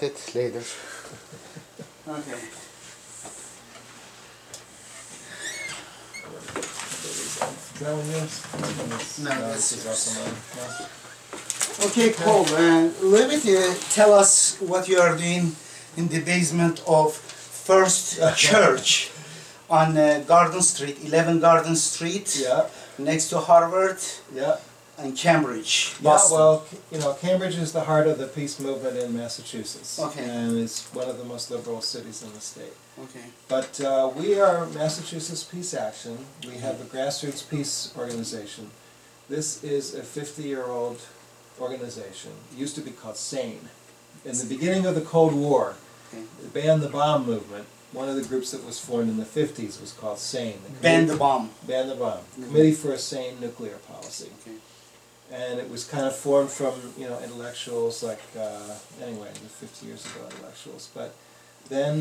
it later. Okay. Is that one yours? No, this is also mine. No. Okay, cool. Let me tell us what you are doing in the basement of First Church on Garden Street, 11 Garden Street, Yeah, next to Harvard yeah. and Cambridge, Yeah, Boston. well, you know, Cambridge is the heart of the peace movement in Massachusetts. Okay. And it's one of the most liberal cities in the state. Okay. But we are Massachusetts Peace Action. We have a grassroots peace organization. This is a 50-year-old organization. It used to be called SANE. In the beginning of the Cold War, the Ban the Bomb movement, one of the groups that was formed in the 50s was called SANE. Ban the Bomb. Ban the Bomb. Committee for a Sane Nuclear Policy. Okay. And it was kind of formed from, you know, intellectuals like, anyway, 50 years ago, intellectuals. But then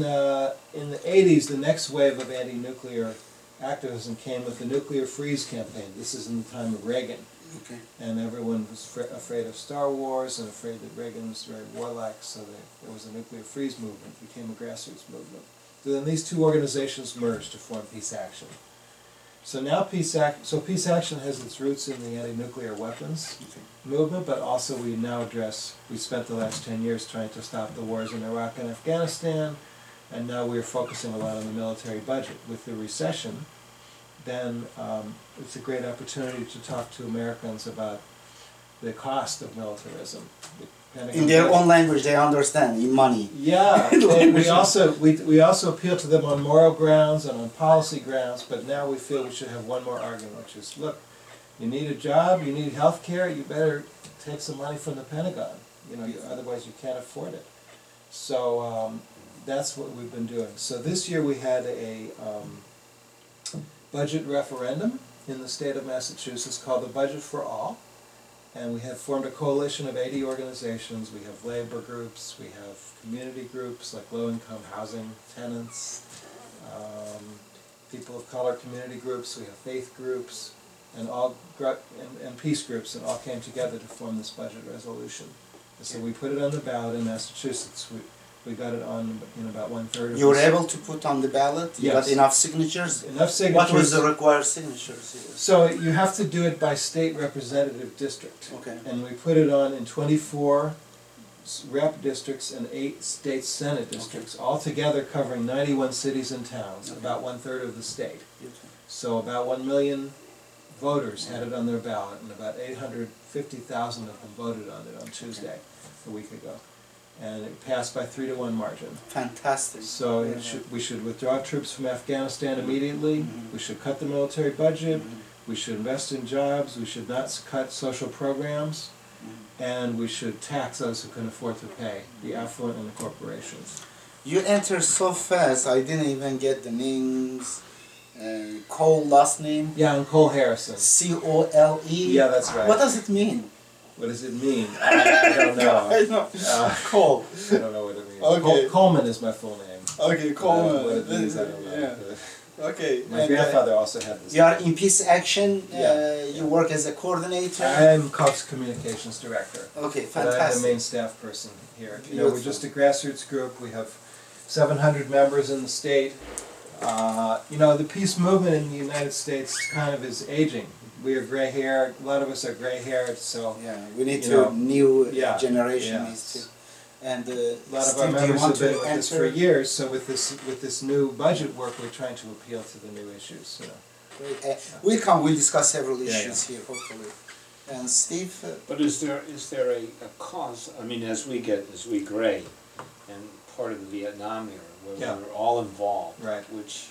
in the 80s, the next wave of anti-nuclear activism came with the nuclear freeze campaign. This is in the time of Reagan. Okay. And everyone was afraid of Star Wars and afraid that Reagan was very warlike, so there was a nuclear freeze movement. It became a grassroots movement. So then these two organizations merged to form Peace Action. So now Peace Action has its roots in the anti-nuclear weapons movement, but also we spent the last 10 years trying to stop the wars in Iraq and Afghanistan, and now we're focusing a lot on the military budget. With the recession, then it's a great opportunity to talk to Americans about the cost of militarism. In their own language, they understand, in money. Yeah, and we also appeal to them on moral grounds and on policy grounds, but now we feel we should have one more argument, which is, look, you need a job, you need health care, you better take some money from the Pentagon. You know, otherwise you can't afford it. So that's what we've been doing. So this year we had a budget referendum in the state of Massachusetts called the Budget for All. And we have formed a coalition of 80 organizations. We have labor groups, we have community groups like low-income housing tenants, people of color community groups, we have faith groups, and peace groups, and all came together to form this budget resolution. And so we put it on the ballot in Massachusetts. We got it on in about 1/3 of You were able to put on the ballot? You Yes. got enough signatures? Enough signatures. What was the required signatures? So you have to do it by state representative district. Okay. And we put it on in 24 rep districts and 8 state senate districts, all together covering 91 cities and towns, about 1/3 of the state. So about 1 million voters had it on their ballot, and about 850,000 of them voted on it on Tuesday, a week ago. And it passed by 3-to-1 margin. Fantastic. So we should withdraw troops from Afghanistan immediately. We should cut the military budget. We should invest in jobs. We should not cut social programs. And we should tax those who can afford to pay, the affluent and the corporations. You entered so fast, I didn't even get the names. Cole, last name? Yeah, I'm Cole Harrison. C-O-L-E? Yeah, that's right. What does it mean? What does it mean? I don't know. I know. Cole. I don't know what it means. Okay. Coleman is my full name. Okay, Coleman. What it means, I don't know. Yeah. Okay. My grandfather also had this. You are in Peace Action. You work as a coordinator. I'm Cox Communications Director. Okay, But I'm the fantastic. main staff person here. You know, we're just a grassroots group. We have 700 members in the state. You know, the peace movement in the United States kind of is aging. We are gray-haired. A lot of us are gray-haired, so Yeah, we need you to know, new yeah, generation yeah. needs to. And a lot of our members have been with us for years. So with this new budget work, we're trying to appeal to the new issues. You know. We'll discuss several issues here, hopefully. And Steve. But is there a cause? I mean, as we gray, and part of the Vietnam era, where we were all involved, right, which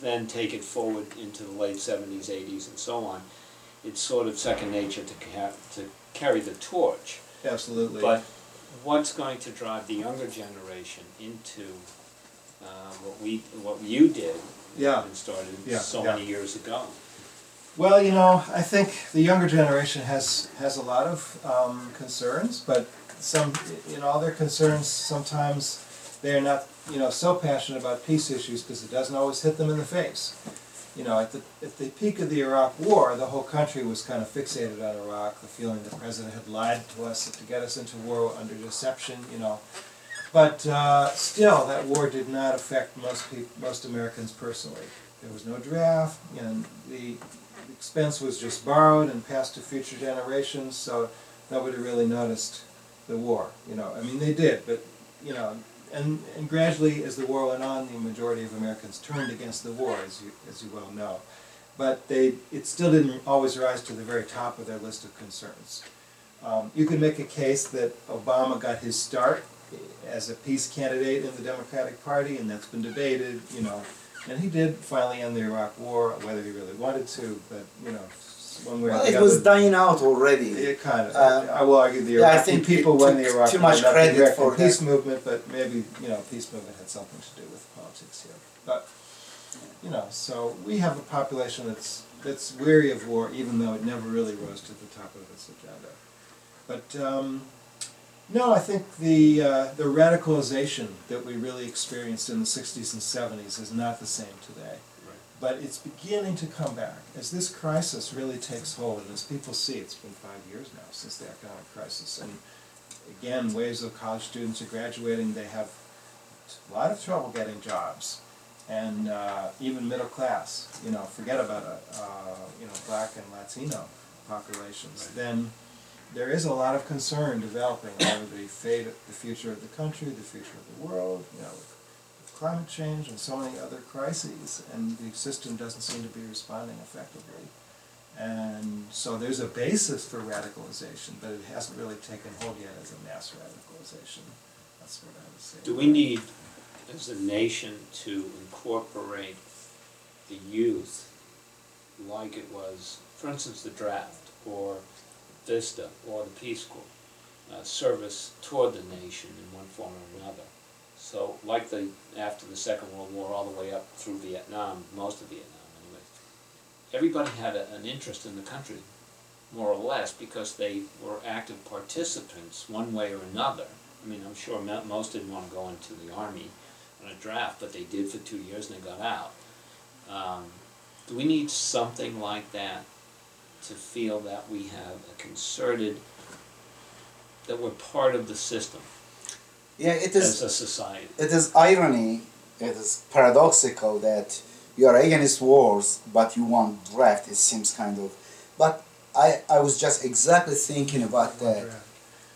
then take it forward into the late 70s, 80s, and so on. It's sort of second nature to carry the torch. Absolutely. But what's going to drive the younger generation into what you did and started so many years ago? Well, you know, I think the younger generation has a lot of concerns, but in all their concerns, sometimes they're not, you know, so passionate about peace issues because it doesn't always hit them in the face. You know, at the peak of the Iraq War, the whole country was kind of fixated on Iraq, the feeling the president had lied to us to get us into war under deception, you know. But still, that war did not affect most Americans personally. There was no draft, and the expense was just borrowed and passed to future generations, so nobody really noticed the war. I mean, they did, but and gradually, as the war went on, the majority of Americans turned against the war, as you well know. But it still didn't always rise to the very top of their list of concerns. You could make a case that Obama got his start as a peace candidate in the Democratic Party, and that's been debated, and he did finally end the Iraq War, whether he really wanted to, but, one way or the other. It was dying out already. It kind of. I will argue the Iraqi people won the Iraq too War, much not the credit American for peace that. movement, but maybe, peace movement had something to do with politics here. But, so we have a population that's weary of war, even though it never really rose to the top of its agenda. But, no, I think the radicalization that we really experienced in the 60s and 70s is not the same today. Right. But it's beginning to come back. As this crisis really takes hold, and as people see, it's been 5 years now since the economic crisis, and again, waves of college students are graduating. They have a lot of trouble getting jobs, and even middle class, forget about Black and Latino populations. Right. Then there is a lot of concern developing over the fate, the future of the country, the future of the world, with climate change and so many other crises, and the system doesn't seem to be responding effectively. And so there's a basis for radicalization, but it hasn't really taken hold yet as a mass radicalization. That's what I would say. Do we need, as a nation, to incorporate the youth like it was, for instance, the draft, or Vista, or the Peace Corps, service toward the nation in one form or another? So, like after the Second World War, all the way up through Vietnam, most of Vietnam anyway, everybody had an interest in the country, more or less, because they were active participants one way or another. I mean, I'm sure most didn't want to go into the Army on a draft, but they did for 2 years and they got out. Do we need something like that to feel that we have a concerted, that we're part of the system? Yeah, it is. As a society. It is irony, it is paradoxical that you are against wars, but you want draft. It seems kind of. But I was just exactly thinking about that.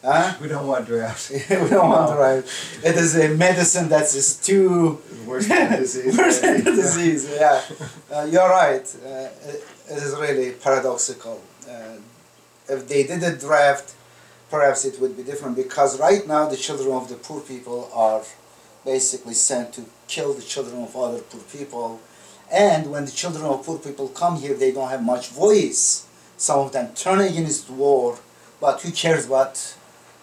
Huh? We don't want draft. We don't want draft. It is a medicine that is too worse than the disease. Worse than the disease. Yeah, you're right. It is really paradoxical. If they did a draft, perhaps it would be different, because right now the children of the poor people are basically sent to kill the children of other poor people, and when the children of poor people come here, they don't have much voice. Some of them turn against war, but who cares what?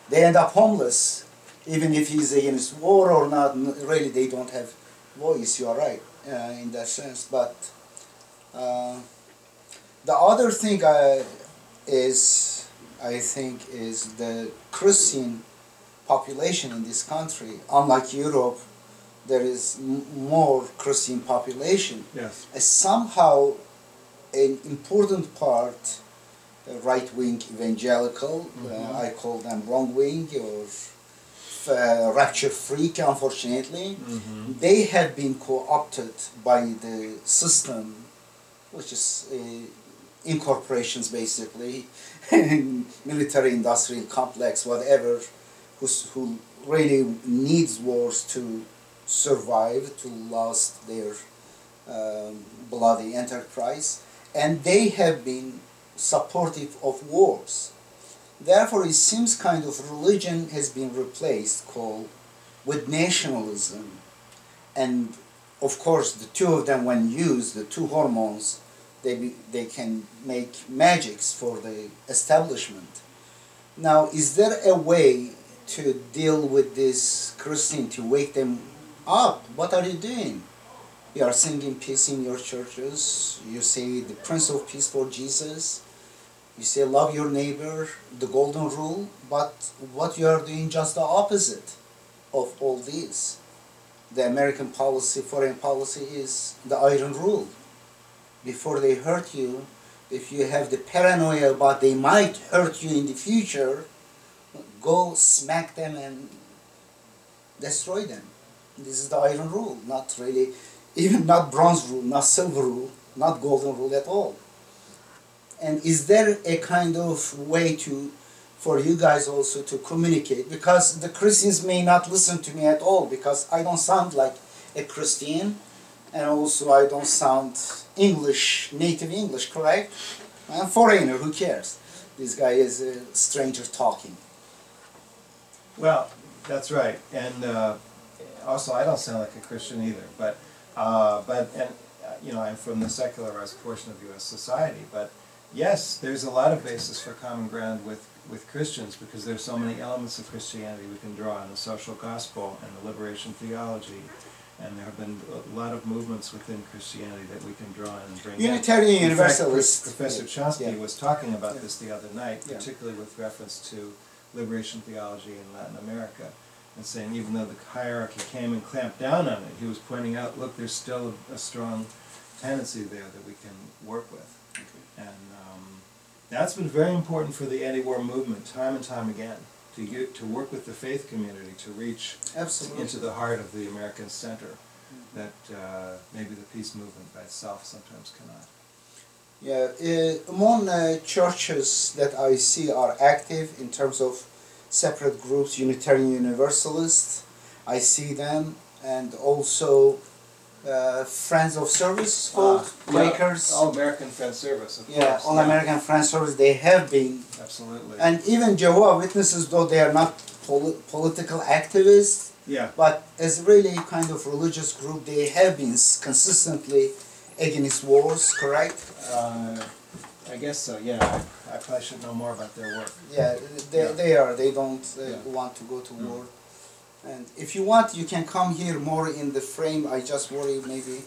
They end up homeless, even if he's against war or not. Really, they don't have voice. You are right in that sense. But the other thing I think is the Christian population in this country. Unlike Europe, there is more Christian population. Yes. Somehow, an important part, right-wing evangelical, I call them wrong-wing or rapture freak, unfortunately, they have been co-opted by the system, which is incorporations basically, military-industrial complex, whatever, who really needs wars to survive, to last their bloody enterprise, and they have been supportive of wars. Therefore, it seems kind of religion has been replaced with nationalism, and of course the two of them, when used, the two hormones, they can make magics for the establishment. Now, is there a way to deal with this Christian, to wake them up? What are you doing? You are singing peace in your churches. You say the Prince of Peace for Jesus. You say love your neighbor, the golden rule. But what you are doing just the opposite of all these. The American policy, foreign policy, is the iron rule. Before they hurt you, if you have the paranoia about they might hurt you in the future, go smack them and destroy them. This is the iron rule, not really, even not bronze rule, not silver rule, not golden rule at all. And is there a kind of way to, for you guys also to communicate? Because the Christians may not listen to me at all, because I don't sound like a Christian, and also I don't sound English, native English, correct? I'm a foreigner, who cares? This guy is a stranger talking. Well, that's right, and also I don't sound like a Christian either. But you know, I'm from the secularized portion of U.S. society. But yes, there's a lot of basis for common ground with Christians, because there's so many elements of Christianity we can draw on: the social gospel and the liberation theology. And there have been a lot of movements within Christianity that we can draw on and bring Unitarian in. Universalist. Professor Chomsky Yeah. was talking about Yeah. this the other night, Yeah. particularly with reference to liberation theology in Latin America, and saying even though the hierarchy came and clamped down on it, he was pointing out, look, there's still a strong tendency there that we can work with. Okay. And that's been very important for the anti-war movement, time and time again, to work with the faith community, to reach Absolutely. into the heart of the American center, that maybe the peace movement by itself sometimes cannot. Yeah, among churches that I see are active in terms of separate groups, Unitarian Universalists, I see them, and also Friends of Service, called Quakers. All American Friends Service, of Yeah, course. All American Friends Service, they have been. Absolutely. And even Jehovah's Witnesses, though they are not political activists, yeah. but as really kind of religious group, they have been consistently against wars, correct? I guess so, yeah. I probably should know more about their work. Yeah, they are. They don't want to go to war. And if you want, you can come here more in the frame. I just worry maybe.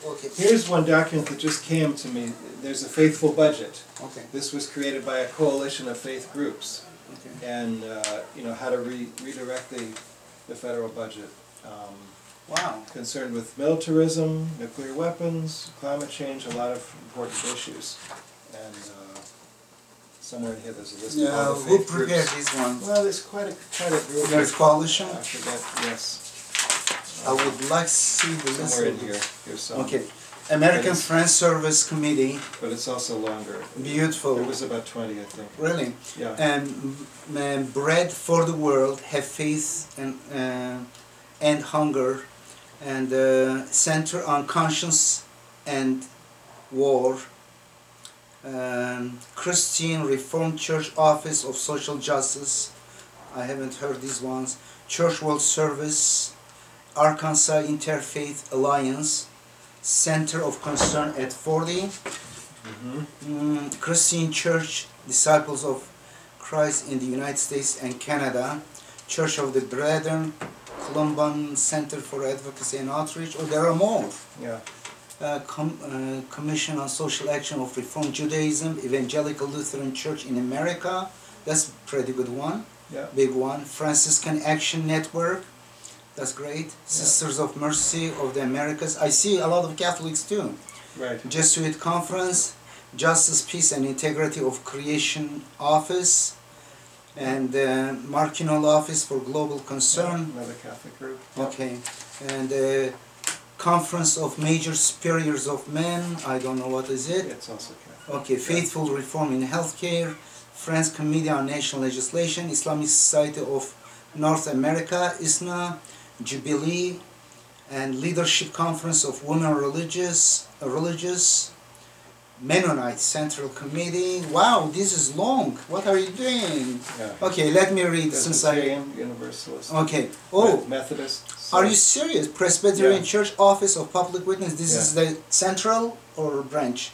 Okay. Here's one document that just came to me. There's a faithful budget. Okay. This was created by a coalition of faith groups. Okay. And you know, how to redirect the federal budget. Wow. Concerned with militarism, nuclear weapons, climate change, a lot of important issues. And somewhere in here there's a list of all the Who faith prepared groups. this one? Well, there's quite a group. There's coalition. I forget. Yes. I would like to see the list. Somewhere in here. Here's some. Okay. American Yes. Friends Service Committee. But it's also longer. Beautiful. It was about 20, I think. Really? Yeah. And Bread for the World, Have Faith and End Hunger, and Center on Conscience and War, Christian Reformed Church Office of Social Justice. I haven't heard these ones. Church World Service, Arkansas Interfaith Alliance, Center of Concern at 40, Christian Church Disciples of Christ in the United States and Canada, Church of the Brethren, Columban Center for Advocacy and Outreach. Oh, there are more. Yeah. Commission on Social Action of Reform Judaism, Evangelical Lutheran Church in America. That's a pretty good one. Yeah. Big one. Franciscan Action Network. That's great. Yeah. Sisters of Mercy of the Americas. I see a lot of Catholics too. Right. Jesuit Conference, Justice, Peace and Integrity of Creation Office, and Marquinhole Office for Global Concern. Another Catholic group. Okay. And Conference of Major Superiors of Men. I don't know what is it. It's also Catholic. Okay. Faithful Reform in Healthcare. Friends Committee on National Legislation. Islamic Society of North America, ISNA. Jubilee, and Leadership Conference of Women Religious, Mennonite Central Committee. Wow, this is long. What are you doing? Yeah. Okay, let me read since I. Presbyterian, Universalist. Okay. Oh, Methodist. are you serious? Presbyterian Yeah. Church Office of Public Witness. This is the central or branch.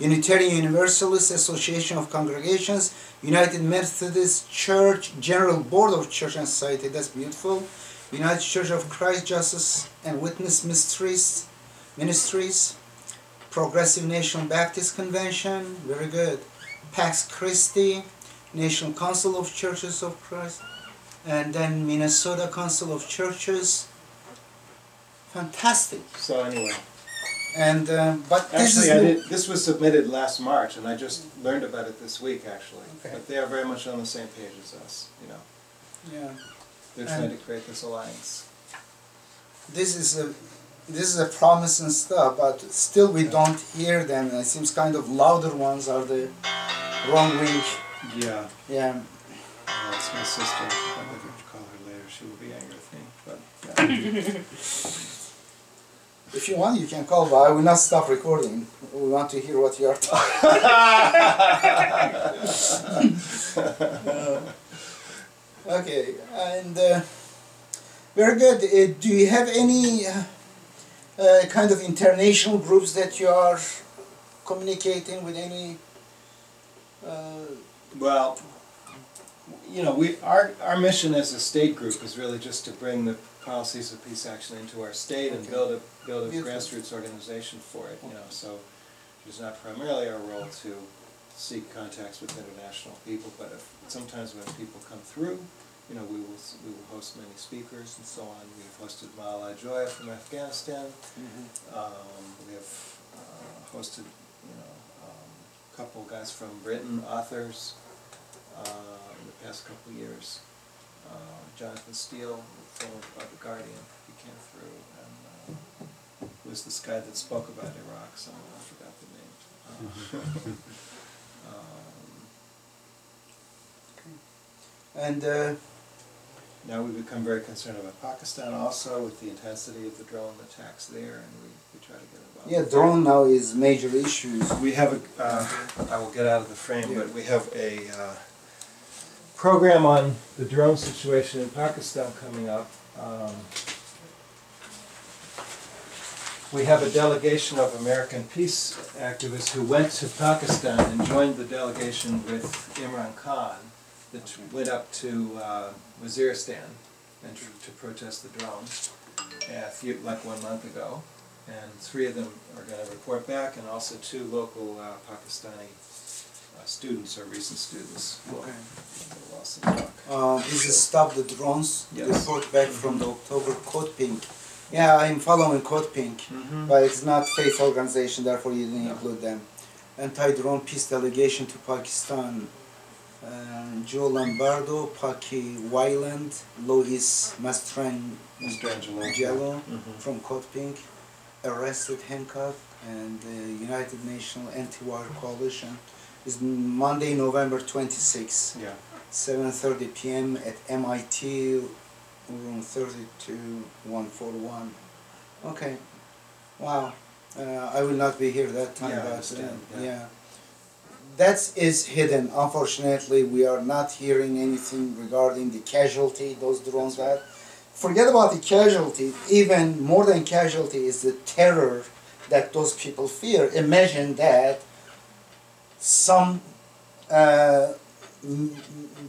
Unitarian Universalist Association of Congregations, United Methodist Church General Board of Church and Society. That's beautiful. United Church of Christ, Justice and Witness Ministries, Progressive National Baptist Convention, very good. Pax Christi, National Council of Churches of Christ, and then Minnesota Council of Churches. Fantastic. So anyway. And but this Actually, is this was submitted last March, and I just learned about it this week, actually. Okay. But they are very much on the same page as us, you know. yeah. They're trying to create this alliance. This is a promising stuff, but still we don't hear them. It seems kind of louder ones are the wrong wing. Yeah. Yeah. That's my sister. I'm going to call her later. She will be angry with me. But yeah. If you want, you can call, but I will not stop recording. We want to hear what you are talking. Okay, and very good. Do you have any kind of international groups that you are communicating with? Any? Well, you know, our mission as a state group is really just to bring the policies of peace action into our state and build a grassroots organization for it. You know, so it's not primarily our role to seek contacts with international people, but sometimes when people come through, you know, we will host many speakers and so on. We have hosted Malala Joya from Afghanistan. We have hosted, you know, a couple of guys from Britain, authors, in the past couple of years. Jonathan Steele, of The Guardian, he came through, and was this guy that spoke about Iraq. Someone, I forgot the name. And now we've become very concerned about Pakistan also, with the intensity of the drone attacks there, and we try to get involved. yeah, drone now is major issues. We have I will get out of the frame, but we have a program on the drone situation in Pakistan coming up. We have a delegation of American peace activists who went to Pakistan and joined the delegation with Imran Khan that went up to Waziristan and to protest the drone like 1 month ago. And 3 of them are going to report back, and also 2 local Pakistani students or recent students will also talk. This is Stop the Drones, Yes. report back from the October Code Pink. Yeah, I'm following Code Pink, but it's not faith organization, therefore you didn't include them. Anti-drone peace delegation to Pakistan. Joe Lombardo, Paki Wyland, Lois Mastrangelo from Code Pink, arrested, handcuffed, and the United Nations Anti-War Coalition is Monday, November 26, 7:30 p.m. at MIT, room 32141. Okay, wow. I will not be here that time, but yeah. That is hidden. Unfortunately, we are not hearing anything regarding the casualty, those drones that. Forget about the casualty, even more than casualty is the terror that those people fear. Imagine that some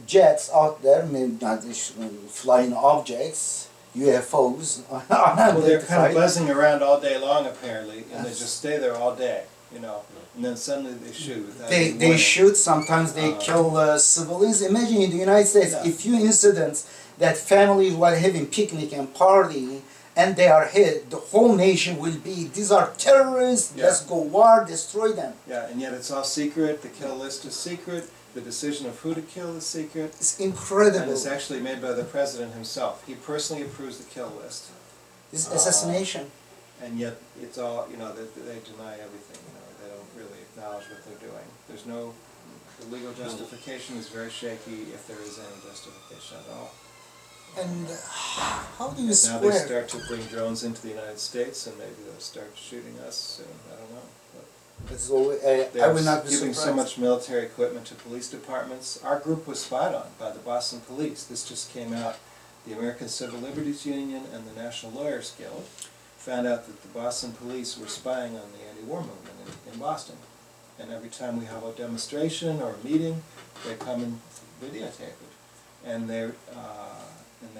jets out there, maybe not flying objects, UFOs, well, they're kind of buzzing around all day long apparently, and they just stay there all day, you know, and then suddenly they shoot. They shoot, sometimes they kill civilians. Imagine in the United States, a few incidents that families were having picnic and party, and they are hit, the whole nation will be, these are terrorists, let's go war, destroy them. Yeah, and yet it's all secret, the kill list is secret, the decision of who to kill is secret. It's incredible. And it's actually made by the president himself. He personally approves the kill list. This assassination. And yet it's all, you know, they deny everything, you know, they don't really acknowledge what they're doing. There's no, the legal justification is very shaky, if there is any justification at all. And how do you square? Now they start to bring drones into the United States, and maybe they'll start shooting us soon. I don't know. It's always, I will not be giving surprised. so much military equipment to police departments. Our group was spied on by the Boston Police. This just came out. The American Civil Liberties Union and the National Lawyers Guild found out that the Boston Police were spying on the anti-war movement in Boston. And every time we have a demonstration or a meeting, they come and videotape it. And they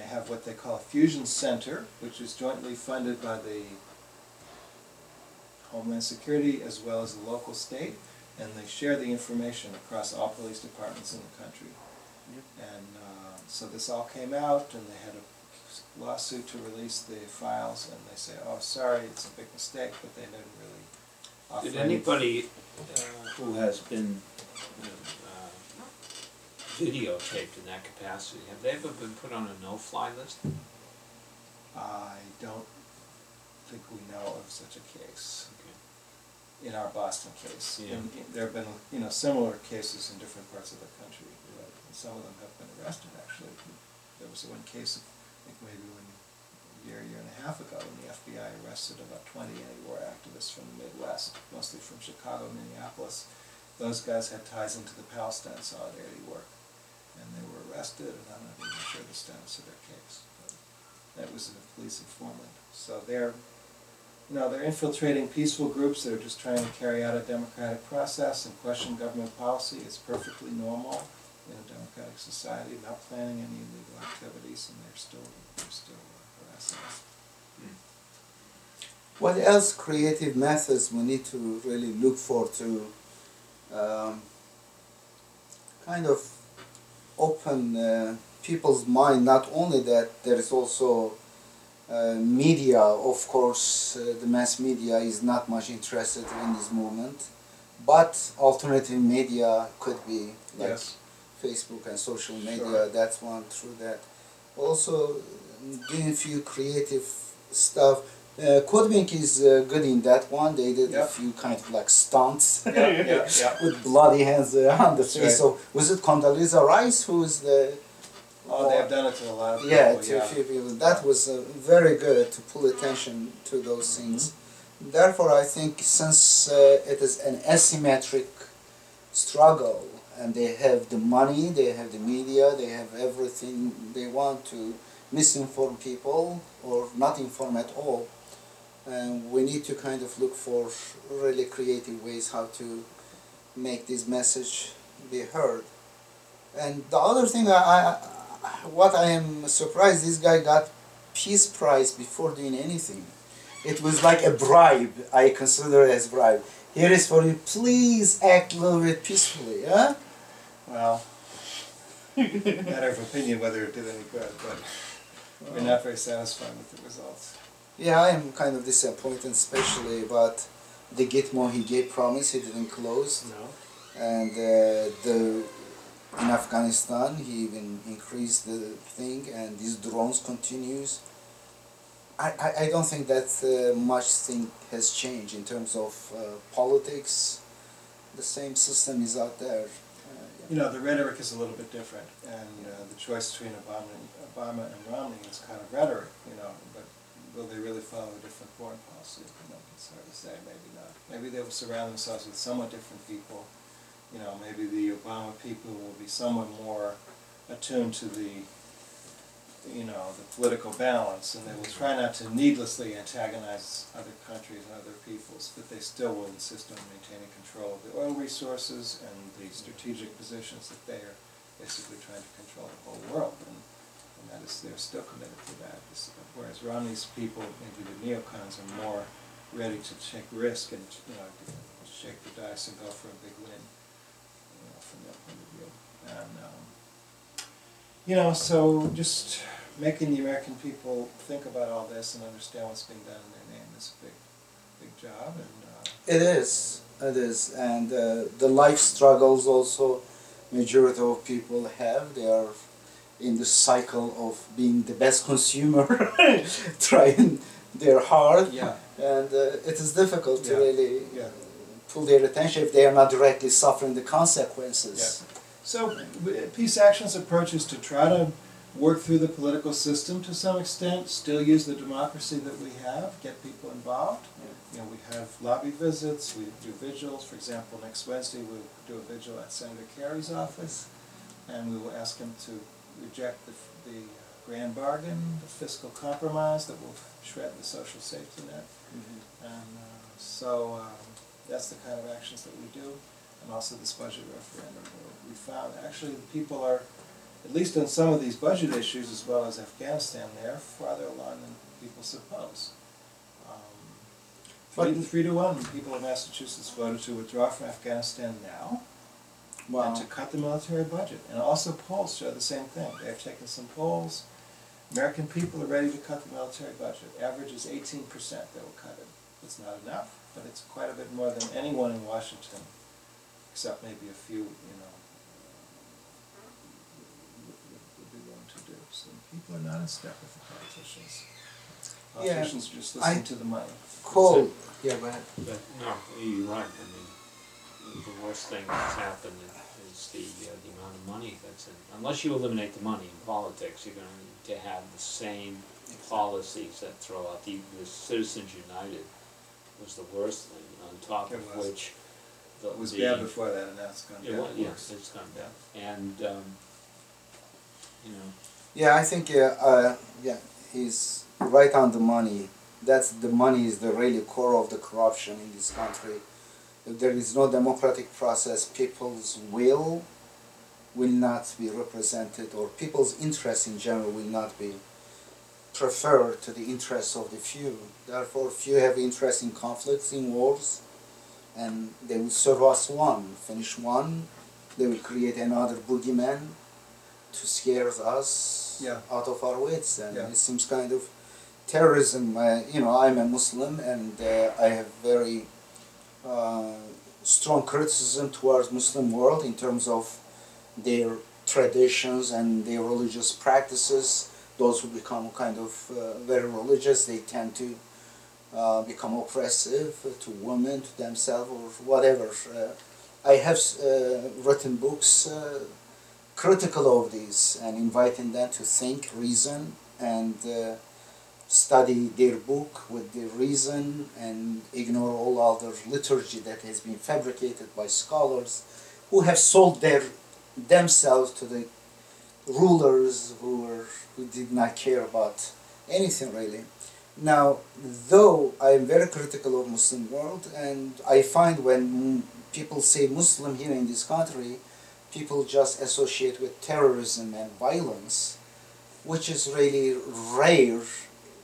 have what they call a fusion center, which is jointly funded by the Homeland Security as well as the local state, and they share the information across all police departments in the country. And so this all came out, and they had a lawsuit to release the files, and they say, oh, sorry, it's a big mistake, but they didn't really offer. Did anybody who has been videotaped in that capacity, have they ever been put on a no-fly list? I don't think we know of such a case Okay. in our Boston case. Yeah. There have been, similar cases in different parts of the country. But some of them have been arrested, actually. There was one case, I think maybe a year and a half ago, when the FBI arrested about 20 anti-war activists from the Midwest, mostly from Chicago, Minneapolis. Those guys had ties into the Palestine solidarity work, and they were arrested, and I'm not even sure the status of their case. But that was a police informant. So they're infiltrating peaceful groups that are just trying to carry out a democratic process and question government policy. It's perfectly normal in a democratic society, not planning any illegal activities, and they're still harassing us. What else creative methods we need to really look for to kind of open people's mind? Not only that, there is also media, of course, the mass media is not much interested in this movement, but alternative media could be like Yes. Facebook and social media. Sure. That's one through that. Also, doing a few creative stuff. Codewink is good in that one. They did a Yep. few kind of like stunts Yeah. with bloody hands on the That's face. right. So was it Condoleezza Rice who is the? Oh, they have done it to a lot of people. Yeah, to a few people. That was very good to pull attention to those things. Therefore, I think since it is an asymmetric struggle, and they have the money, they have the media, they have everything they want to misinform people or not inform at all. And we need to kind of look for really creative ways how to make this message be heard. And the other thing, what I am surprised, this guy got Peace Prize before doing anything. It was like a bribe. I consider it as bribe. Here is for you. Please act a little bit peacefully, huh? Well, matter of opinion whether it did any good, but we're not very satisfied with the results. Yeah, I am kind of disappointed, especially about the Gitmo he gave promise he didn't close, No. and in Afghanistan he even increased the thing, and these drones continues. I don't think that much thing has changed in terms of politics. The same system is out there. The rhetoric is a little bit different, and the choice between Obama and Romney is kind of rhetoric, but will they really follow a different foreign policy? It's hard to say, maybe not. Maybe they will surround themselves with somewhat different people. Maybe the Obama people will be somewhat more attuned to the political balance, and they will try not to needlessly antagonize other countries and other peoples, but they still will insist on maintaining control of the oil resources and the strategic positions that they are basically trying to control the whole world, and that is, they're still committed to that. Whereas Romney's people, maybe the neocons, are more ready to take risk and shake the dice and go for a big win, from that point of view. And so just making the American people think about all this and understand what's being done in their name is a big job. And It is, and the life struggles also majority of people have. They are in the cycle of being the best consumer, trying their hard, and it is difficult to really pull their attention if they are not directly suffering the consequences. So Peace Action's approach is to try to work through the political system to some extent, still use the democracy that we have, get people involved. We have lobby visits, we do vigils. For example, next Wednesday we'll do a vigil at Senator Kerry's office, and we will ask him to reject the grand bargain, the fiscal compromise that will shred the social safety net. And so that's the kind of actions that we do. And also this budget referendum, where we found actually the people are, at least on some of these budget issues as well as Afghanistan, they're farther along than people suppose. 3-1, people of Massachusetts voted to withdraw from Afghanistan now, and to cut the military budget. And also polls show the same thing. They've taken some polls. American people are ready to cut the military budget. Average is 18% they will cut it. It's not enough, but it's quite a bit more than anyone in Washington, except maybe a few, So people are not in step with the politicians. Yeah, Politicians are just listening to the money. Cool. Yeah, go ahead. But no, you're right. I mean, the worst thing that's happened is the amount of money that's in. Unless you eliminate the money in politics, you're going to have the same policies that throw out. The Citizens United was the worst thing, on top of which It was bad before that, and now it's gone bad. Yes, it's gone bad. And, you know. Yeah, I think yeah, he's right on the money. That's the money is the really core of the corruption in this country. If there is no democratic process, people's will not be represented, or people's interests in general will not be preferred to the interests of the few. Therefore, few have interest in conflicts, in wars, and they will serve us one. Finish one, they will create another boogeyman to scare us out of our wits. And it seems kind of terrorism. You know, I'm a Muslim, and I have very strong criticism towards Muslim world in terms of their traditions and their religious practices. Those who become kind of very religious, they tend to become oppressive to women, to themselves, or whatever. I have written books critical of these and inviting them to think, reason, and study their book with their reason and ignore all other liturgy that has been fabricated by scholars who have sold themselves to the rulers who did not care about anything really. Now, though I am very critical of Muslim world, and I find when people say Muslim here in this country, people just associate with terrorism and violence, which is really rare.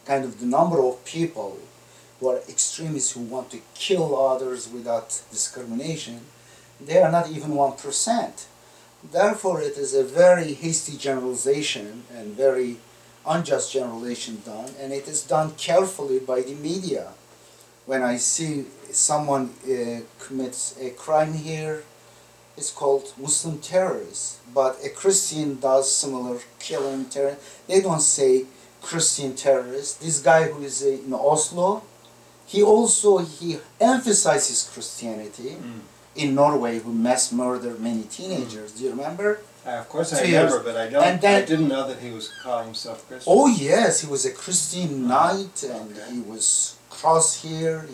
Kind of the number of people who are extremists who want to kill others without discrimination, they are not even 1%. Therefore, it is a very hasty generalization and very unjust generalization done, and it is done carefully by the media. When I see someone commits a crime here, it's called Muslim terrorist, but a Christian does similar killing terror. They don't say Christian terrorist. This guy who is in Oslo, he emphasizes Christianity in Norway, who mass murdered many teenagers. Do you remember? Of course I remember, but I didn't know that he was calling himself Christian. Oh yes, he was a Christian knight, and he was cross here.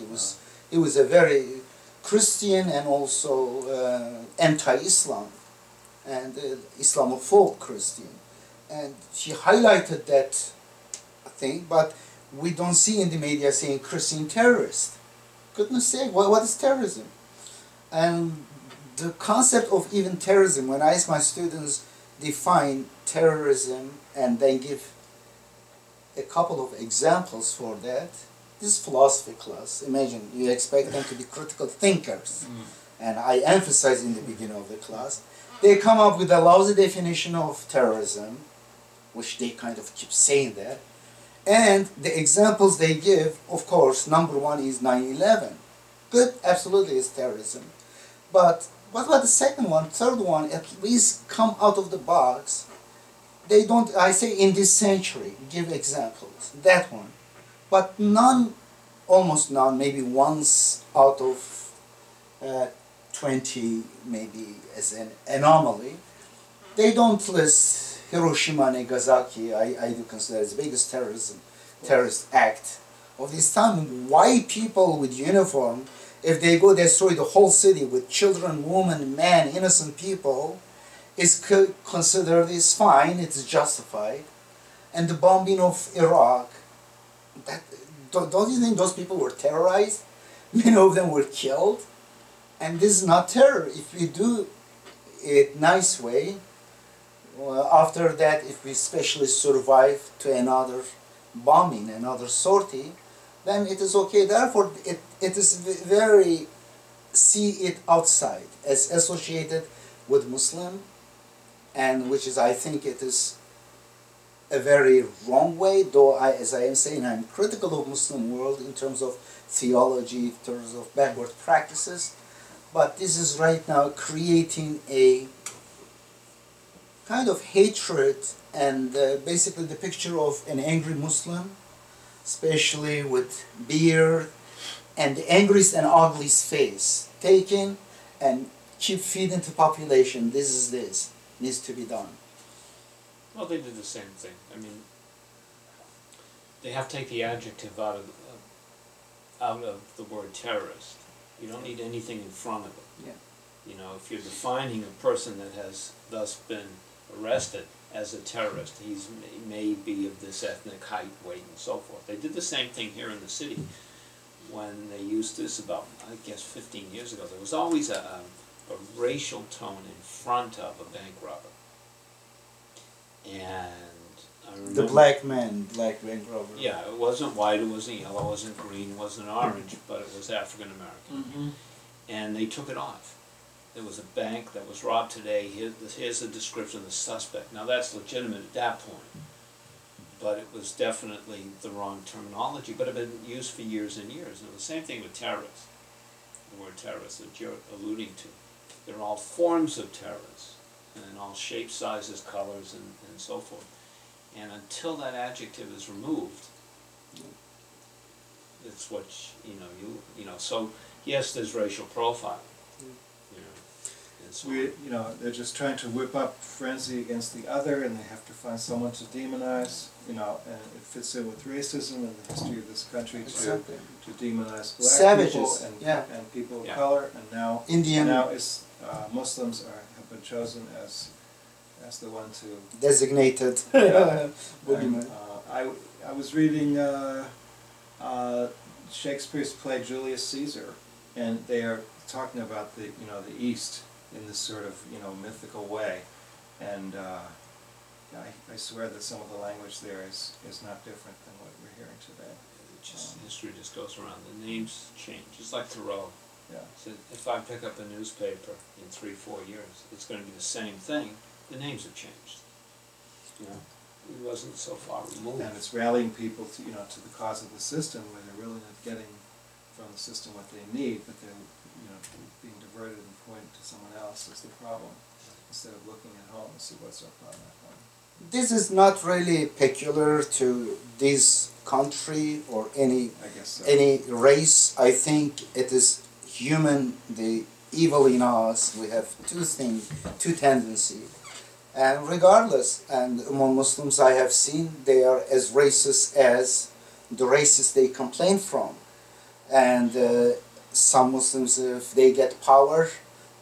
He was a very Christian and also anti-Islam and Islamophobe Christian, and he highlighted that thing, but we don't see in the media saying Christian terrorist. Goodness sake, what is terrorism? And the concept of even terrorism, when I ask my students define terrorism and then give a couple of examples for that, this is philosophy class. Imagine you expect them to be critical thinkers, and I emphasize in the beginning of the class, they come up with a lousy definition of terrorism, which they kind of keep saying that. And the examples they give, of course, number one is 9/11. Good, absolutely, is terrorism. But what about the second one, third one, at least come out of the box? They don't, I say in this century, give examples, that one. But none, almost none, maybe once out of 20, maybe as an anomaly, they don't list Hiroshima and Nagasaki. I do consider as the biggest terrorist act of this time. Why people with uniform, if they go destroy the whole city with children, women, men, innocent people, is considered is fine, it's justified. And the bombing of Iraq, don't you think those people were terrorized? Many of them were killed. And this is not terror. If we do it nice way, after that, if we especially survive to another bombing, another sortie, then it is okay. Therefore, it is very, see it outside as associated with Muslim, and which is, I think it is a very wrong way, though as I am saying, I'm critical of Muslim world in terms of theology, in terms of backward practices, but this is right now creating a kind of hatred and basically the picture of an angry Muslim, especially with beard and the angriest and ugliest face, taken and keep feeding to population. This needs to be done. Well, they did the same thing. I mean, they have to take the adjective out of the word terrorist. You don't need anything in front of it. Yeah. You know, if you're defining a person that has thus been arrested as a terrorist, he may be of this ethnic height, weight, and so forth. They did the same thing here in the city when they used this about, I guess, 15 years ago. There was always a racial tone in front of a bank robber. And I remember... The black bank robber. Yeah, it wasn't white, it wasn't yellow, it wasn't green, it wasn't orange, but it was African American. Mm-hmm. And they took it off. There was a bank that was robbed today. Here's the description of the suspect. Now that's legitimate at that point, but it was definitely the wrong terminology, but it had been used for years and years. And it was the same thing with terrorists, the word terrorist that you're alluding to. They're all forms of terrorists, and in all shapes, sizes, colors, and so forth. And until that adjective is removed, it's what, you know, so yes, there's racial profiling. They're just trying to whip up frenzy against the other, and they have to find someone to demonize, and it fits in with racism and the history of this country to demonize black Savages. people and people of color, and now Muslims have been chosen as the one to designated. I was reading Shakespeare's play Julius Caesar, and they are talking about the East in this sort of mythical way, and I swear that some of the language there is not different than what we're hearing today. History just goes around. The names change. It's like Thoreau. Yeah. So if I pick up a newspaper in 3-4 years, it's going to be the same thing. The names have changed. It wasn't so far removed. And it's rallying people to to the cause of the system, where they're really not getting from the system what they need, but they're being diverted and pointed to someone else is the problem, instead of looking at home and see what's up on that home. This is not really peculiar to this country or any race. I think it is human, the evil in us. We have two tendencies. And regardless, and among Muslims I have seen, they are as racist as the races they complain from. And some Muslims, if they get power,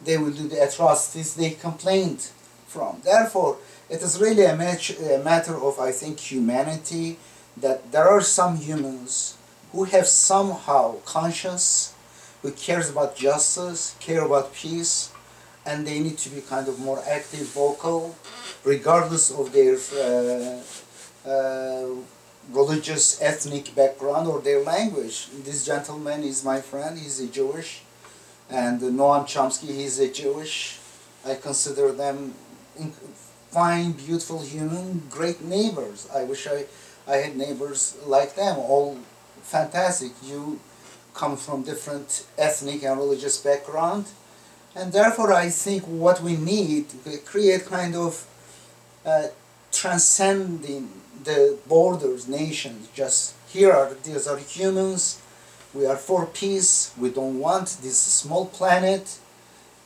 they will do the atrocities they complained from. Therefore, it is really a matter of, I think, humanity, that there are some humans who have somehow conscience, who cares about justice, care about peace, and they need to be kind of more active, vocal, regardless of their religious, ethnic background or their language. This gentleman is my friend, he's a Jewish, and Noam Chomsky, he's a Jewish. I consider them fine, beautiful human, great neighbors. I wish I had neighbors like them, all fantastic. You come from different ethnic and religious background, and therefore I think what we need to create kind of transcending the borders, nations. Just these are humans. We are for peace. We don't want this small planet.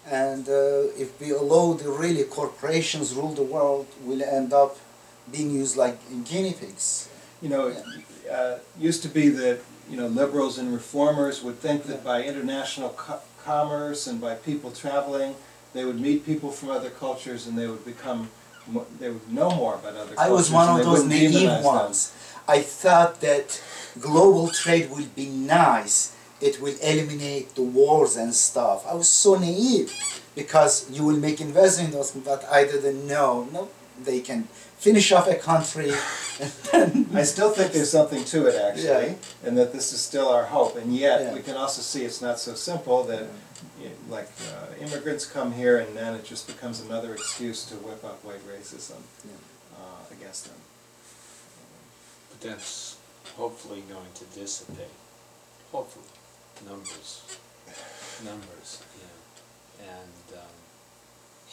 And if we allow the really corporations rule the world, we'll end up being used like guinea pigs. It used to be that liberals and reformers would think that by international commerce and by people traveling, they would meet people from other cultures and they would know more about other cultures. I was one of those naive ones. I thought that global trade will be nice. It will eliminate the wars and stuff. I was so naive, because you will make investment in those, but I didn't know. No, they can finish off a country. I still think there's something to it, actually, and that this is still our hope. And yet, we can also see it's not so simple that, immigrants come here and then it just becomes another excuse to whip up white racism against them. But that's hopefully going to dissipate. Hopefully. Numbers, and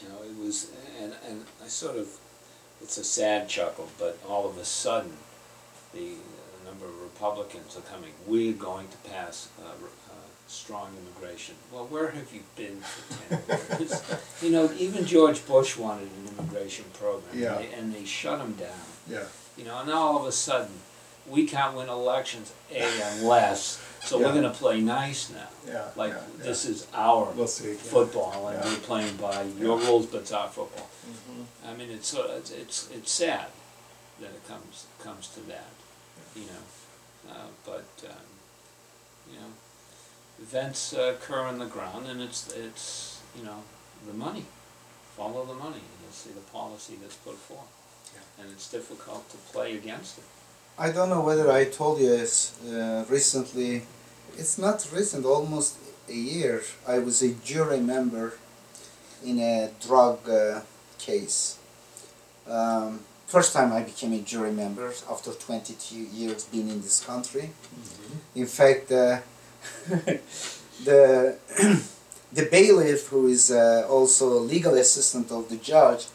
You know, it was, and I sort of, it's a sad chuckle, but all of a sudden, the number of Republicans are coming, we're going to pass strong immigration. Well, where have you been for 10 years? You know, even George Bush wanted an immigration program, Yeah. and they shut him down. Yeah. You know, and now all of a sudden, we can't win elections, unless, so we're Yeah. going to play nice now. Yeah. Like, yeah, this is our We'll see. football, and Yeah. we're playing by your rules, but it's our football. Mhm. I mean, it's sad that it comes to that, you know. But you know, events occur on the ground, and it's you know, the money. Follow the money, and you'll see the policy that's put forth. Yeah. And it's difficult to play against it. I don't know whether I told you this recently. It's not recent, almost a year. I was a jury member in a drug case. First time I became a jury member after 22 years being in this country. In fact, the the bailiff, who is also a legal assistant of the judge,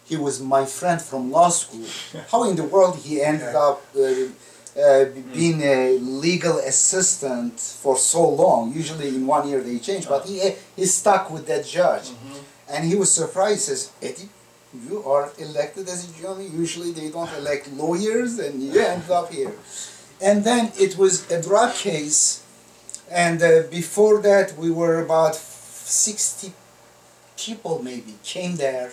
he was my friend from law school. How in the world he ended up being a legal assistant for so long? Usually in 1 year they change, but he stuck with that judge. And he was surprised. He says, Edip, you are elected as a jury. Usually they don't elect lawyers, and you end up here. And then it was a drug case, and before that we were about 60 people maybe came there,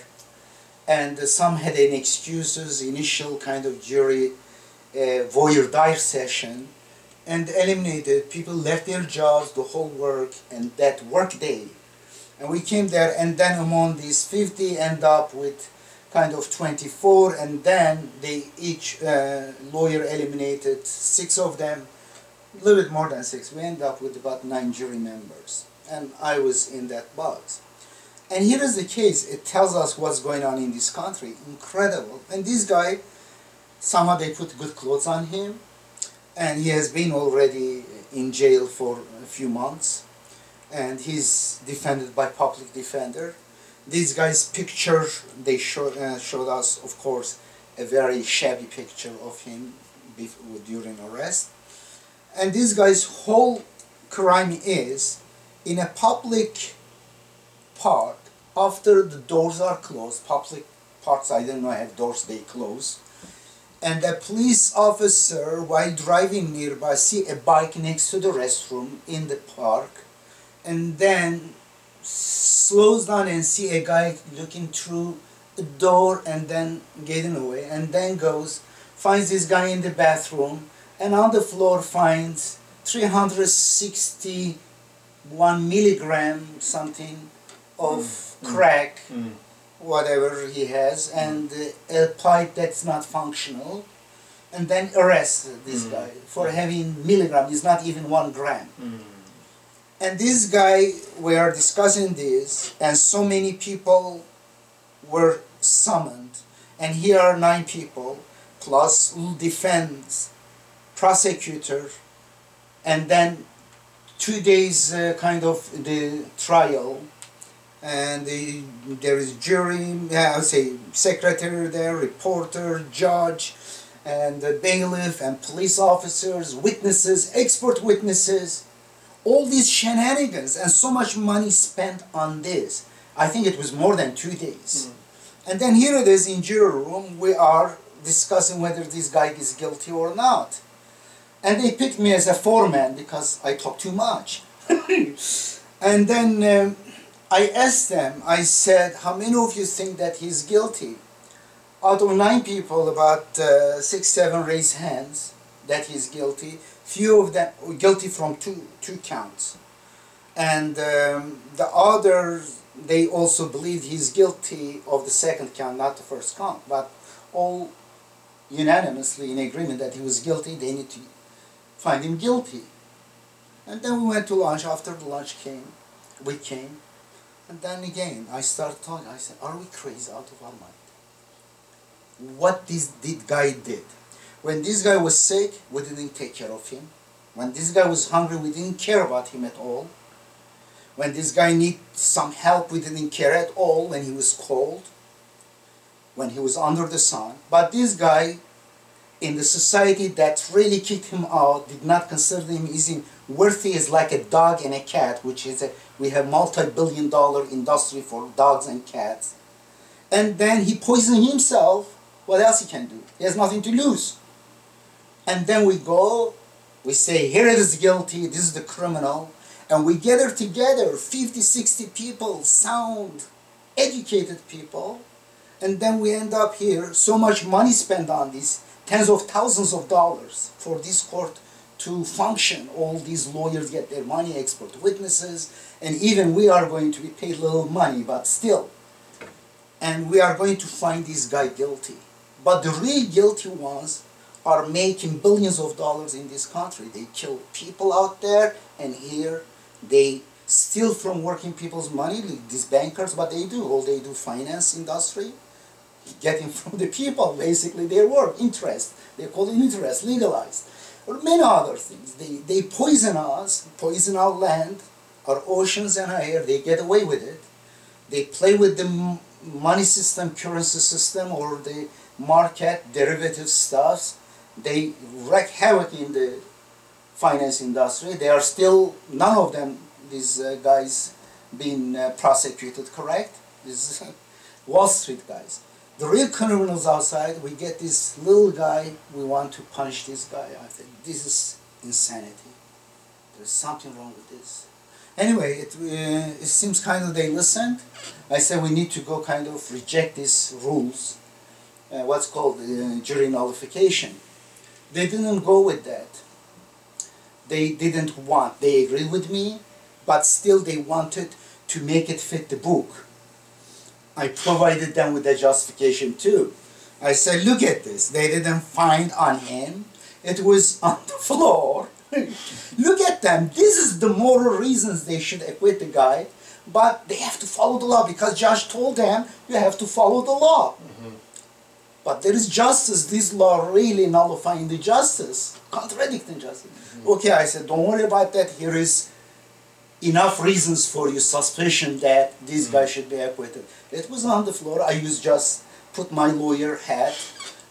and some had an excuses, initial kind of jury voir dire session, and eliminated. People left their jobs, the whole work, and that work day. And we came there, and then among these 50 end up with kind of 24, and then they each lawyer eliminated 6 of them, a little bit more than 6. We end up with about 9 jury members, and I was in that box. And here is the case. It tells us what's going on in this country. Incredible. And this guy, somehow they put good clothes on him, and he has been already in jail for a few months, and he's defended by public defender. This guy's picture, they showed us, of course, a very shabby picture of him during arrest. And this guy's whole crime is in a public park, after the doors are closed, public parks, I don't know, have doors, they close, and a police officer, while driving nearby, see a bike next to the restroom in the park, and then slows down and see a guy looking through the door and then getting away, and then goes, finds this guy in the bathroom, and on the floor finds 361 milligram something of crack, whatever he has, and a pipe that's not functional, and then arrests this guy for having milligram, is not even 1 gram. And this guy, we are discussing this, and so many people were summoned, and here are 9 people, plus defense, prosecutor, and then 2 days kind of the trial, and there is jury, I would say secretary there, reporter, judge, and the bailiff, and police officers, witnesses, expert witnesses, all these shenanigans, and so much money spent on this. I think it was more than 2 days. And then here it is in jury room, we are discussing whether this guy is guilty or not. And they picked me as a foreman because I talk too much. And then I asked them, I said, how many of you think that he's guilty? Out of 9 people, about 6, 7 raised hands that he's guilty. Few of them were guilty from two counts. And the others, they also believe he's guilty of the 2nd count, not the 1st count. But all unanimously in agreement that he was guilty, they need to find him guilty. And then we went to lunch. After the lunch we came. And then again, I started talking. I said, are we crazy out of our mind? What this guy did. When this guy was sick, we didn't take care of him. When this guy was hungry, we didn't care about him at all. When this guy needed some help, we didn't care at all when he was cold, when he was under the sun. But this guy, in the society that really kicked him out, did not consider him even worthy as like a dog and a cat, which is we have multi-billion-dollar industry for dogs and cats. And then he poisoned himself. What else he can do? He has nothing to lose. And then we go, we say, here it is guilty, this is the criminal, and we gather together 50, 60 people, sound, educated people, and then we end up here, so much money spent on this, tens of thousands of dollars for this court to function. All these lawyers get their money, expert witnesses, and even we are going to be paid little money, but still. And we are going to find this guy guilty. But the real guilty ones are making billions of dollars in this country. They kill people out there, and here they steal from working people's money, like these bankers, what they do, all they do, finance industry, getting from the people, basically their work, interest. They call it interest, legalized. Or many other things. They poison us, poison our land, our oceans and our air. They get away with it. They play with the money system, currency system, or the market, derivative stuffs. They wreak havoc in the finance industry. They are still, none of them, these guys, being prosecuted, correct? These Wall Street guys. The real criminals outside, we get this little guy, we want to punish this guy. I think this is insanity. There's something wrong with this. Anyway, it seems kind of they listened. I said we need to go kind of reject these rules, what's called jury nullification. They didn't go with that. They didn't want, they agreed with me, but still they wanted to make it fit the book. I provided them with a justification too. I said, look at this. They didn't find on him. It was on the floor. Look at them. This is the moral reasons they should acquit the guy. But they have to follow the law because judge told them you have to follow the law. Mm-hmm. But there is justice. This law really nullifying the justice, contradicting justice. Mm-hmm. Okay, I said, don't worry about that. Here is enough reasons for your suspicion that this guy should be acquitted. It was on the floor. I just put my lawyer hat,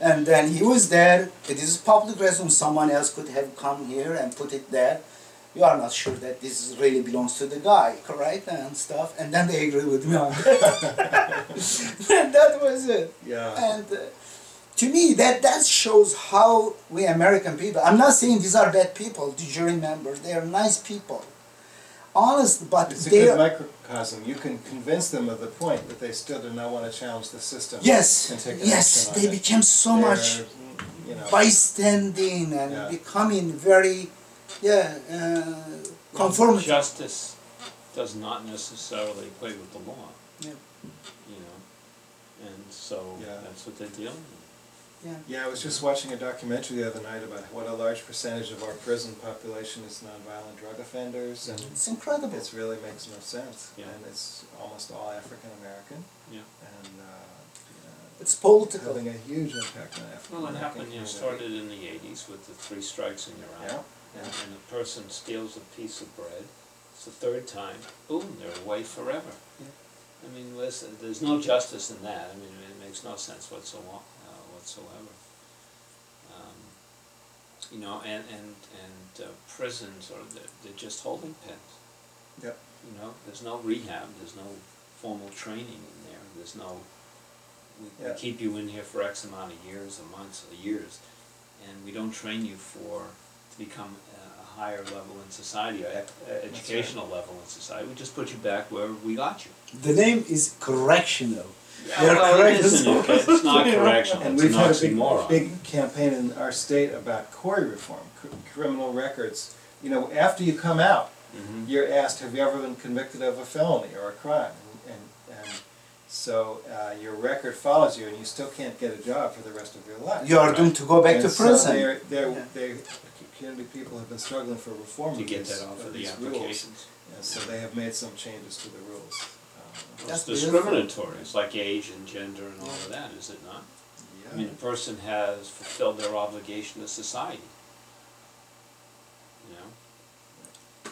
and then he was there. It is public restroom. Someone else could have come here and put it there. You are not sure that this really belongs to the guy, correct? And stuff. And then they agree with me on that. And that was it. Yeah. And to me, that shows how we American people, I'm not saying these are bad people, the jury members, they are nice people. Honest, but it's a good microcosm. You can convince them of the point, but they still do not want to challenge the system. Yes, and take yes, they became so much bystanding and becoming very, conformity. Justice does not necessarily play with the law. Yeah. You know, and so that's what they're dealing with. Yeah, I was just watching a documentary the other night about what a large percentage of our prison population is nonviolent drug offenders, and it's incredible. It really makes no sense, Yeah. and it's almost all African American. Yeah. And it's political. Having a huge impact on African Well, it American happened. community. Started in the '80s with the 3 strikes and you're out. Yeah. And a person steals a piece of bread. It's the 3rd time. Boom, they're away forever. Yeah. I mean, listen, there's no justice in that. I mean, it makes no sense whatsoever. You know, and prisons they're just holding pens. Yep. You know, there's no rehab. There's no formal training in there. There's no. We keep you in here for X amount of years, or months, or years, and we don't train you to become a higher level in society, or educational level in society. We just put you back where we got you. The name is correctional. Yeah, well, it isn't. It's not correctional. And it's we've an had a oxymoron. big campaign in our state about CORE reform, criminal records. You know, after you come out, you're asked, have you ever been convicted of a felony or a crime? And so your record follows you, and you still can't get a job for the rest of your life. You are doomed to go back to prison. So community people have been struggling for reform to get that off of the applications. So they have made some changes to the rules. It's discriminatory. It's like age and gender and all of that, is it not? Yeah. I mean, a person has fulfilled their obligation to society. You know?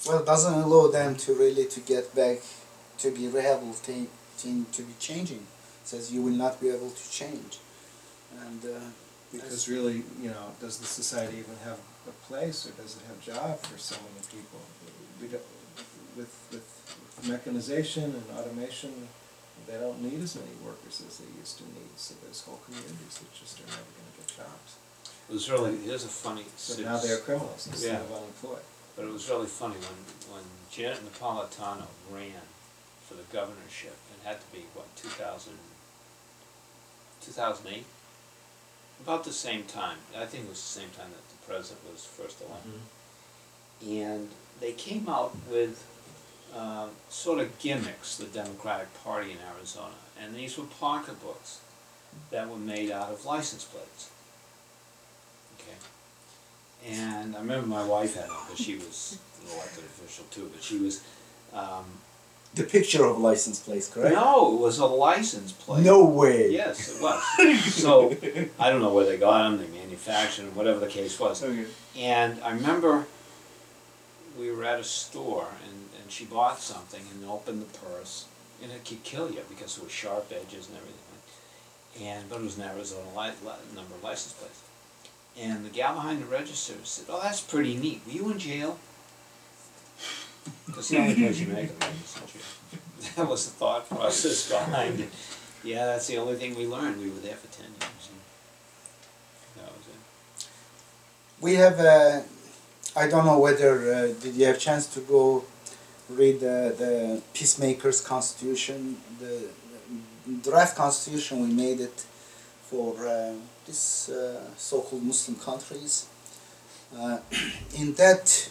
Well, it doesn't allow them to really to get back to be rehabilitating, to be changing. It says you will not be able to change. And because really, you know, does the society even have a place, or does it have job for so many people? We don't, with mechanization and automation, they don't need as many workers as they used to need. So there's whole communities that just are never going to get jobs. It was really, here's a funny... So now they're criminals instead of unemployed. But it was really funny when Janet Napolitano ran for the governorship. It had to be, what, 2008? About the same time. I think it was the same time that the president was first elected. And they came out with sort of gimmicks, the Democratic Party in Arizona. And these were pocketbooks that were made out of license plates. Okay. And I remember my wife had one, but she was an elected official too, but she was... the picture of license plates, correct? No, it was a license plate. No way. Yes, it was. So, I don't know where they got them, they manufactured them, whatever the case was. Okay. And I remember we were at a store, and she bought something and opened the purse, and it could kill you because there were sharp edges and everything. But it was an Arizona number of license plates. And the gal behind the register said, "Oh, that's pretty neat. Were you in jail?" That's the only place you make them, is in jail. That was the thought process behind it. Yeah, that's the only thing we learned. We were there for 10 years. That was it. We have, I don't know whether, did you have a chance to go read the Peacemakers Constitution, the draft constitution we made it for these so-called Muslim countries. In that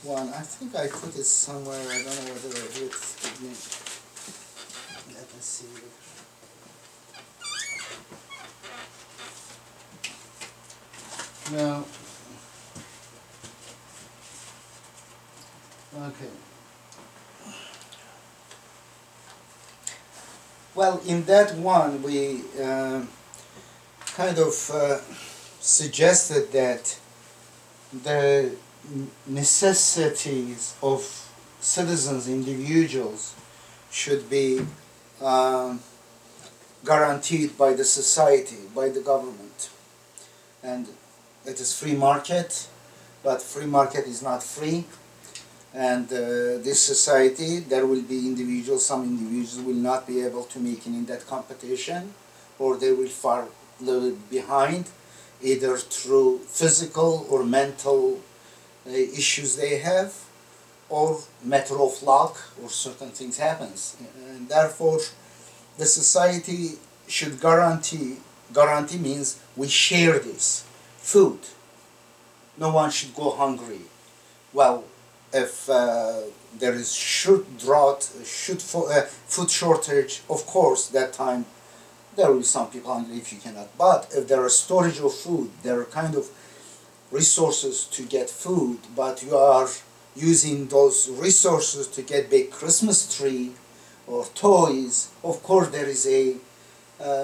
one, I think I put it somewhere, I don't know whether I did. Let me see. No. Okay. Well, in that one, we kind of suggested that the necessities of citizens, individuals, should be guaranteed by the society, by the government. And it is free market, but free market is not free. And this society, there will be individuals, some individuals will not be able to make it in that competition, or they will fall a little behind, either through physical or mental issues they have, or matter of luck, or certain things happens. And therefore, the society should guarantee means we share this food. No one should go hungry. Well, if there is food shortage, of course, that time there will be some people hungry if you cannot. But if there are storage of food, there are kind of resources to get food, but you are using those resources to get big Christmas tree or toys, of course there is a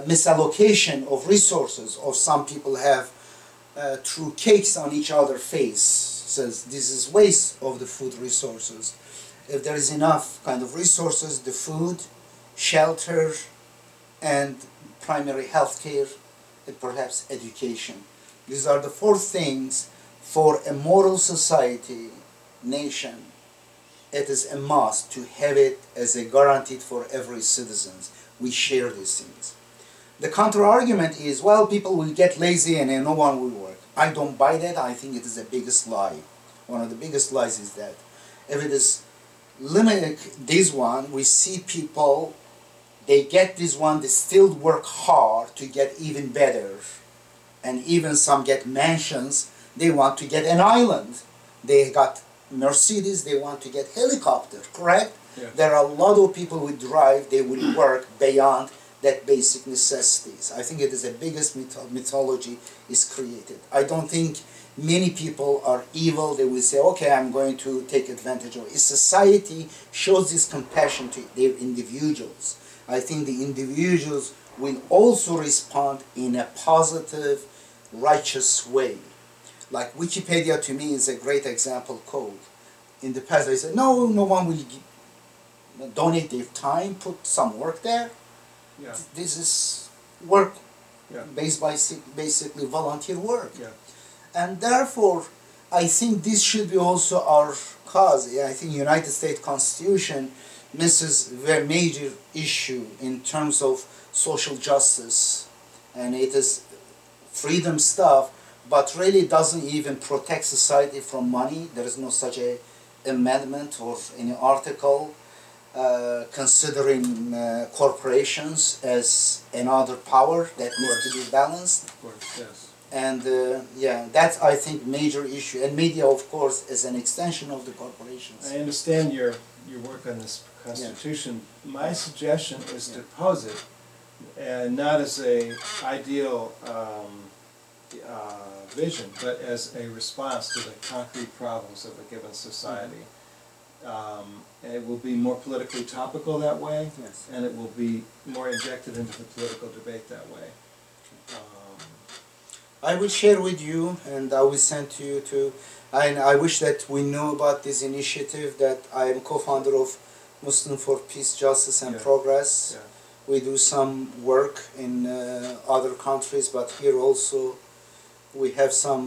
misallocation of resources. Or some people have threw cakes on each other's face. Says this is waste of the food resources. If there is enough kind of resources, the food, shelter, and primary health care, and perhaps education. These are the four things for a moral society, nation. It is a must to have it as a guaranteed for every citizen. We share these things. The counter-argument is, well, people will get lazy and no one will work. I don't buy that. I think it is the biggest lie. One of the biggest lies is that if it is limited this one, we see people, they get this one, they still work hard to get even better. And even some get mansions, they want to get an island. They got Mercedes, they want to get helicopter, correct? Yeah. There are a lot of people who drive, they will work beyond that basic necessities. I think it is the biggest mythology is created. I don't think many people are evil. They will say, okay, I'm going to take advantage of it. If society shows this compassion to their individuals, I think the individuals will also respond in a positive, righteous way. Like Wikipedia to me is a great example code. in the past they said, no, no one will donate their time, put some work there. Yeah. This is work Yeah. basically volunteer work. Yeah. And therefore, I think this should be also our cause. Yeah, I think United States Constitution misses a very major issue in terms of social justice, and it is freedom stuff, but really doesn't even protect society from money. There is no such a amendment or any article considering corporations as another power that needs to be balanced. Of course, yes. And yeah, that's, I think, major issue. And media, of course, is an extension of the corporations. I understand your work on this Constitution. Yeah. My suggestion is to pose it, and not as a ideal vision, but as a response to the concrete problems of a given society. And it will be more politically topical that way, Yes. and it will be more injected into the political debate that way. I will share with you, and I will send to you too. And I wish that we know about this initiative, that I am co-founder of Muslim for Peace, Justice and Progress. Yeah. We do some work in other countries, but here also we have some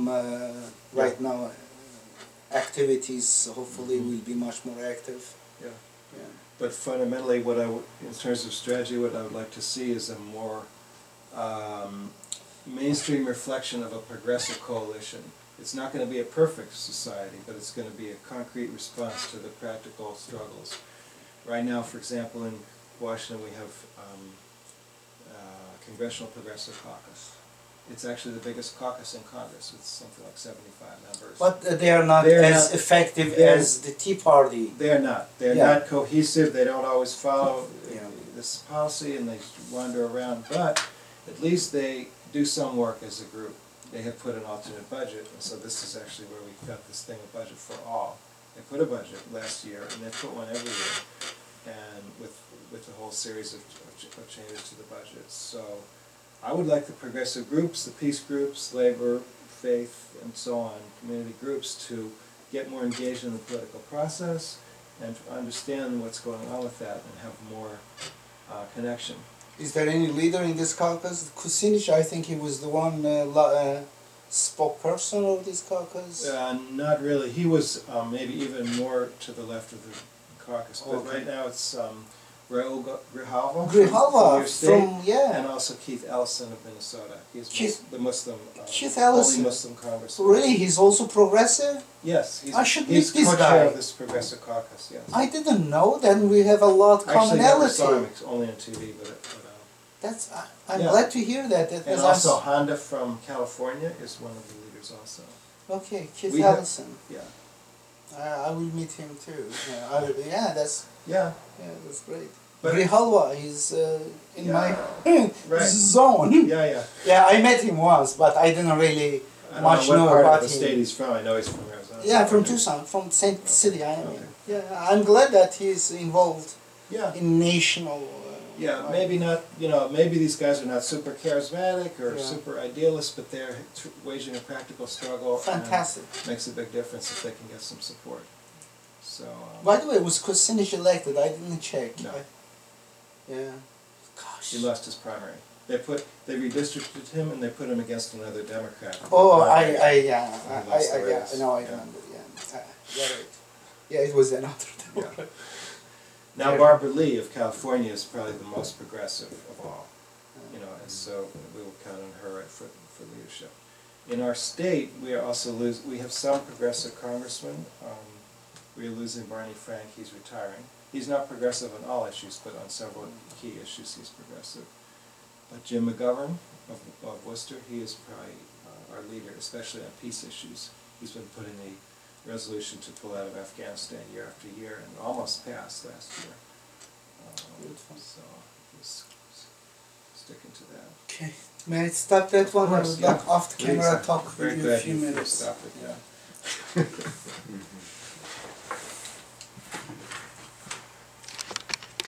right now activities. Hopefully we'll be much more active. Yeah. Yeah. But fundamentally, what in terms of strategy, what I would like to see is a more mainstream reflection of a progressive coalition. It's not going to be a perfect society, but it's going to be a concrete response to the practical struggles. Right now, for example, in Washington, we have Congressional Progressive Caucus. It's actually the biggest caucus in Congress, with something like 75 members. But they are not as effective as the Tea Party. They're not. They're not cohesive. They don't always follow this policy, and they wander around. But at least they do some work as a group. They have put an alternate budget, and so this is actually where we got this thing, a budget for all. They put a budget last year, and they put one every year, and with a whole series of changes to the budget. So I would like the progressive groups, the peace groups, labor, faith, and so on, community groups, to get more engaged in the political process and to understand what's going on with that and have more connection. Is there any leader in this caucus? Kucinich, I think he was the one spokesperson of this caucus. Not really. He was maybe even more to the left of the caucus. But right now it's Raul Grijalva from and also Keith Ellison of Minnesota. He's the Muslim, only Muslim congressman. Really? He's also progressive? Yes. He's co-chair of this progressive caucus, yes. I didn't know. Then we have a lot of commonality. Actually, never saw him, only on TV, that's, I'm glad to hear that. And also Honda from California is one of the leaders also. Okay, Keith Ellison. Yeah. I will meet him too. That's great. But Grijalva is in my zone. Yeah, I met him once, but I didn't really much know part about of the him. state he's from. I know he's from Arizona. Yeah, from Tucson, from Saint City. I'm glad that he's involved in national. Maybe not. Maybe these guys are not super charismatic or super idealist, but they're waging a practical struggle. Fantastic. And makes a big difference if they can get some support. So. By the way, was Kucinich elected? I didn't check. No. Gosh. He lost his primary. They redistricted him and they put him against another Democrat. Oh, I remember. It was another Democrat. Now Barbara Lee of California is probably the most progressive of all, and so we will count on her for leadership. In our state, we are also we have some progressive congressmen. We are losing Barney Frank. He's retiring. He's not progressive on all issues, but on several key issues he's progressive. But Jim McGovern of Worcester, he is probably our leader, especially on peace issues. He's been putting a resolution to pull out of Afghanistan year after year, and almost passed last year. So he's sticking to that. Okay. May I stop that one? I would like off the camera talk with you a few minutes. Stop it,